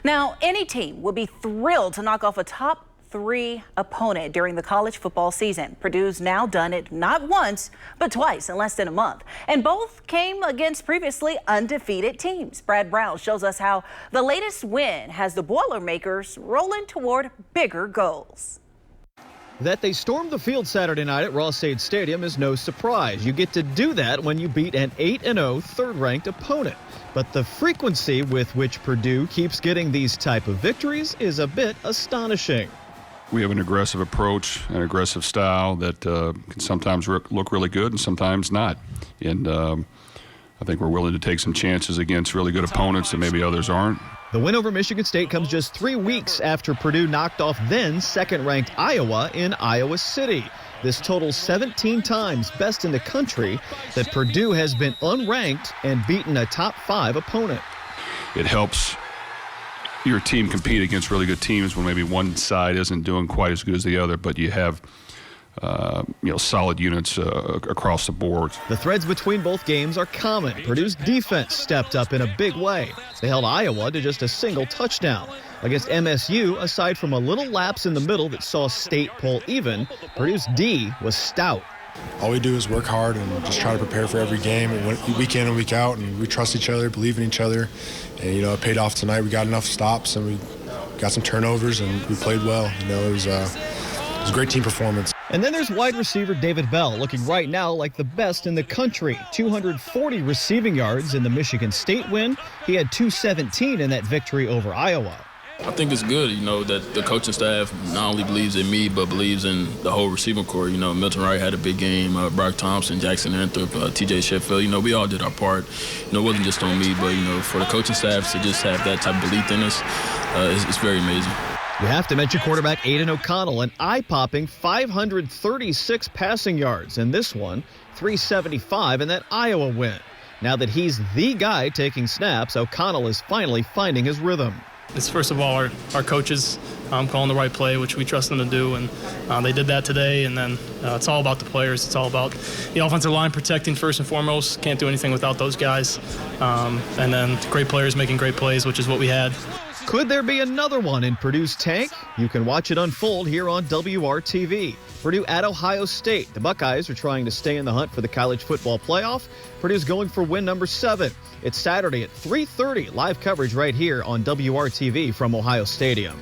Now, any team will be thrilled to knock off a top 3 opponent during the college football season. Purdue's now done it not once, but twice in less than a month. And both came against previously undefeated teams. Brad Brown shows us how the latest win has the Boilermakers rolling toward bigger goals. That they stormed the field Saturday night at Ross-Ade Stadium is no surprise. You get to do that when you beat an 8-0 third-ranked opponent. But the frequency with which Purdue keeps getting these type of victories is a bit astonishing. We have an aggressive approach, an aggressive style that can sometimes look really good and sometimes not. And I think we're willing to take some chances against really good opponents that maybe others aren't. The win over Michigan State comes just 3 weeks after Purdue knocked off then second-ranked Iowa in Iowa City. This totals 17 times best in the country that Purdue has been unranked and beaten a top 5 opponent. It helps your team compete against really good teams when maybe one side isn't doing quite as good as the other, but you have solid units across the board. The threads between both games are common. Purdue's defense stepped up in a big way. They held Iowa to just a single touchdown. Against MSU, aside from a little lapse in the middle that saw State pull even, Purdue's D was stout. All we do is work hard and just try to prepare for every game, and week in and week out, and we trust each other, believe in each other, and it paid off tonight. We got enough stops and we got some turnovers and we played well. It was a great team performance. And then there's wide receiver David Bell, looking right now like the best in the country. 240 receiving yards in the Michigan State win. He had 217 in that victory over Iowa. I think it's good, that the coaching staff not only believes in me, but believes in the whole receiving corps. Milton Wright had a big game, Brock Thompson, Jackson Anthrop, T.J. Sheffield. We all did our part. It wasn't just on me, but, for the coaching staff to just have that type of belief in us, it's very amazing. You have to mention quarterback Aiden O'Connell, an eye-popping 536 passing yards in this one, 375 in that Iowa win. Now that he's the guy taking snaps, O'Connell is finally finding his rhythm. It's first of all our coaches calling the right play, which we trust them to do, and they did that today. And then it's all about the players. It's all about the offensive line protecting first and foremost. Can't do anything without those guys. And then great players making great plays, which is what we had. Could there be another one in Purdue's tank? You can watch it unfold here on WRTV. Purdue at Ohio State. The Buckeyes are trying to stay in the hunt for the college football playoff. Purdue's going for win number 7. It's Saturday at 3:30. Live coverage right here on WRTV from Ohio Stadium.